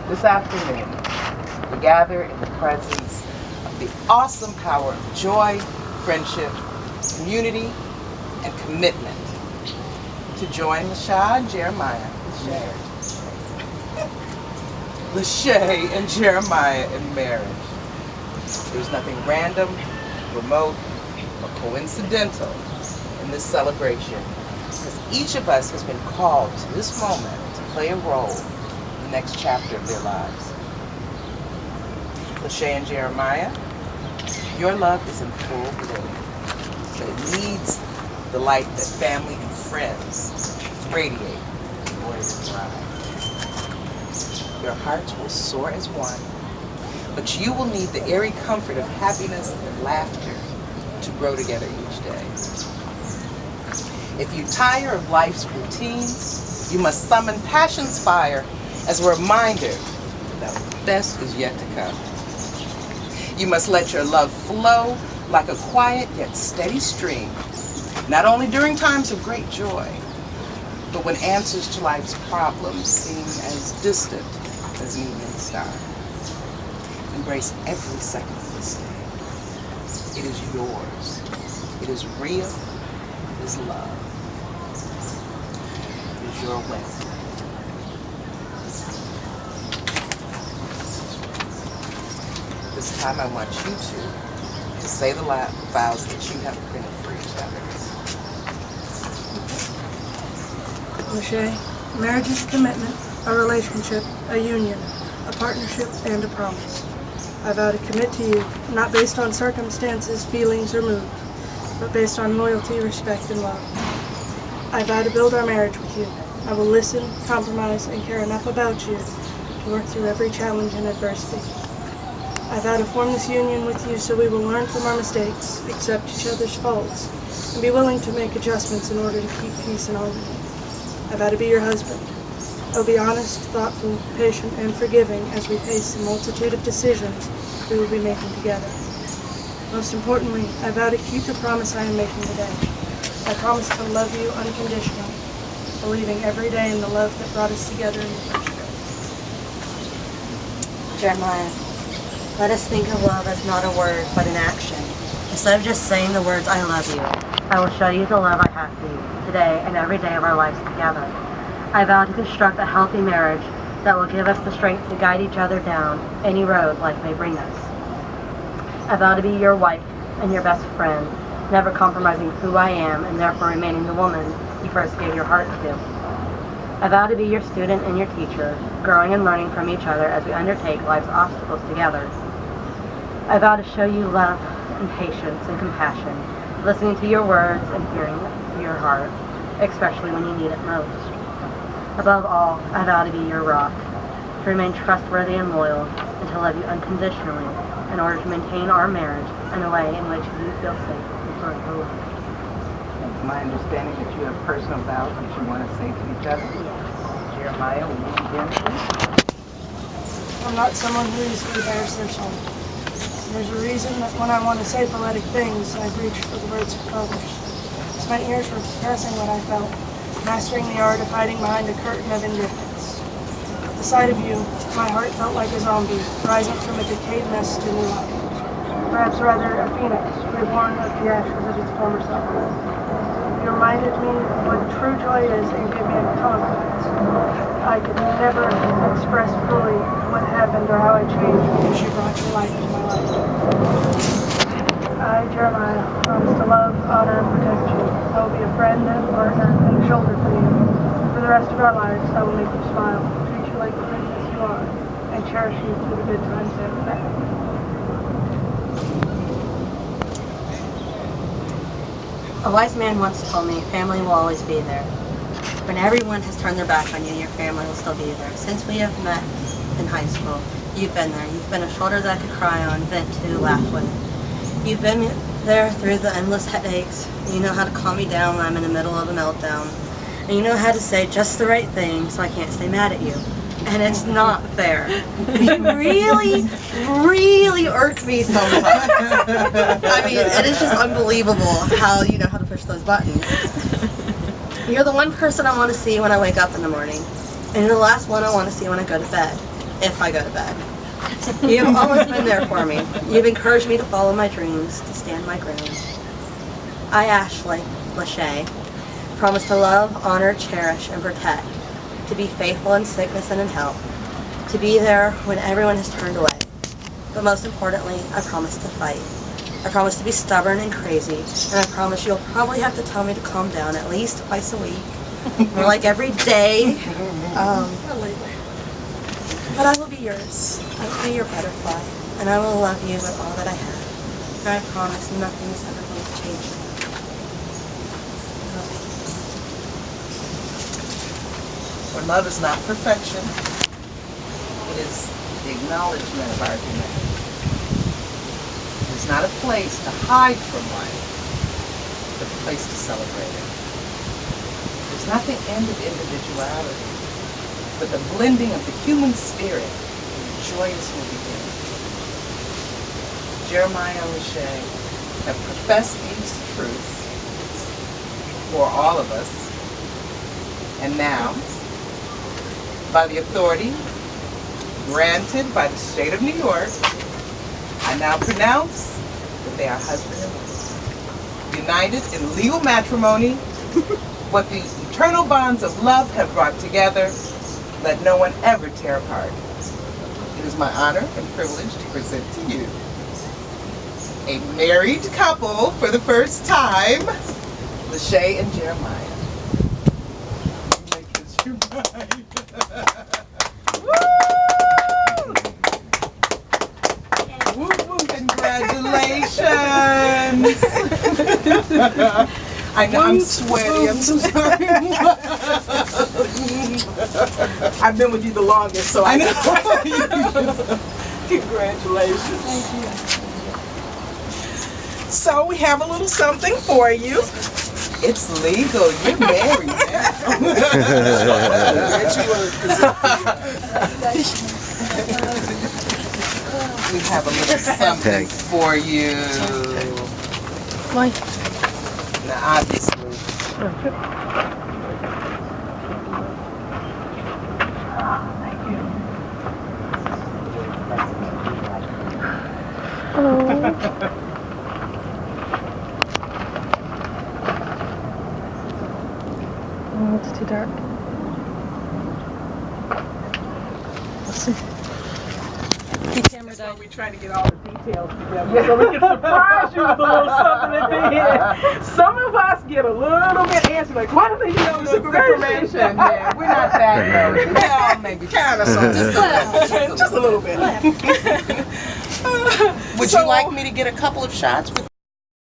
This afternoon, we gather in the presence of the awesome power of joy, friendship, community, and commitment to join LeSha and Jeremiah LeSha and Jeremiah in marriage. There's nothing random, remote, or coincidental in this celebration, because each of us has been called to this moment to play a role in the next chapter of their lives. LeSha and Jeremiah, your love is in full bloom, but it needs the light that family and friends radiate in order to thrive. Your hearts will soar as one, but you will need the airy comfort of happiness and laughter to grow together each day. If you tire of life's routines, you must summon passion's fire as a reminder that the best is yet to come. You must let your love flow like a quiet yet steady stream, not only during times of great joy, but when answers to life's problems seem as distant as an evening star. Embrace every second of this day. It is yours. It is real. It is love. It is your way. This time I want you to say the vows that you have printed for each other. LeSha, marriage is a commitment, a relationship, a union, a partnership, and a promise. I vow to commit to you, not based on circumstances, feelings, or moods, but based on loyalty, respect, and love. I vow to build our marriage with you. I will listen, compromise, and care enough about you to work through every challenge and adversity. I vow to form this union with you so we will learn from our mistakes, accept each other's faults, and be willing to make adjustments in order to keep peace and harmony. I vow to be your husband. I will be honest, thoughtful, patient, and forgiving as we face the multitude of decisions we will be making together. Most importantly, I vow to keep the promise I am making today. I promise to love you unconditionally, believing every day in the love that brought us together in the first place. Jeremiah, let us think of love as not a word, but an action. Instead of just saying the words, I love you, I will show you the love I have for you today and every day of our lives together. I vow to construct a healthy marriage that will give us the strength to guide each other down any road life may bring us. I vow to be your wife and your best friend, never compromising who I am and therefore remaining the woman you first gave your heart to. I vow to be your student and your teacher, growing and learning from each other as we undertake life's obstacles together. I vow to show you love and patience and compassion, listening to your words and hearing your heart, especially when you need it most. Above all, I vow to be your rock, to remain trustworthy and loyal, and to love you unconditionally in order to maintain our marriage in a way in which you feel safe and forever loved. It's my understanding that you have personal vows that you want to say to each other. Yes. Jeremiah, will you begin, please? I'm not someone who easily bears their soul. There's a reason that when I want to say poetic things, I reach for the words of others. I spent years repressing what I felt, mastering the art of hiding behind a curtain of indifference. At the sight of you, my heart felt like a zombie, rising from a decayed nest to new life. Perhaps rather a phoenix, reborn of the ashes of its former self. You reminded me of what true joy is and gave me a confidence. I could never express fully what happened or how I changed because you brought your light into my life. I, Jeremiah, promise to love, honor, and protect you. I will be a friend and a partner and a shoulder for you. For the rest of our lives, I will make you smile, treat you like the princess you are, and cherish you through the good times and the bad. A wise man once told me, family will always be there. When everyone has turned their back on you, your family will still be there. Since we have met in high school, you've been there. You've been a shoulder that I could cry on, vent to, laugh with. You've been there through the endless headaches. You know how to calm me down when I'm in the middle of a meltdown. And you know how to say just the right thing so I can't stay mad at you. And it's not fair. You really, really irk me sometimes. I mean, it is just unbelievable how you know how to push those buttons. You're the one person I want to see when I wake up in the morning. And you're the last one I want to see when I go to bed. if I go to bed. You've always been there for me. You've encouraged me to follow my dreams, to stand my ground. I, Ashley, LeSha, promise to love, honor, cherish, and protect, to be faithful in sickness and in health, to be there when everyone has turned away. But most importantly, I promise to fight. I promise to be stubborn and crazy, and I promise you'll probably have to tell me to calm down at least twice a week, more like every day. But I will be yours. I will be your butterfly, and I will love you with all that I have. And I promise nothing is ever going to change that. For love is not perfection. It is the acknowledgement of our humanity. It is not a place to hide from life, but a place to celebrate it. It's not the end of individuality, but the blending of the human spirit in a joyous new beginning. Jeremiah and LeSha have professed these truths for all of us, and now, by the authority granted by the state of New York, I now pronounce that they are husband and wife, united in legal matrimony. What the eternal bonds of love have brought together, let no one ever tear apart. It is my honor and privilege to present to you a married couple for the first time, LeSha and Jeremiah. Make this your bride. Woo! Woo, woo, congratulations! I know, I'm sweaty, I'm so sorry. I've been with you the longest, so I know. Congratulations. Thank you. So we have a little something for you. It's legal, you're married now. We have a little something for you. Why? Now, obviously. Oh, it's too dark. Let's see. The camera That's why died. we try to get all the details together so we can surprise you with a little something at the end. Some of us get a little bit antsy, like, why do they know this information? Yeah, we're not that nervous. Well, maybe Kind of, just a little bit. Would you like me to get a couple of shots with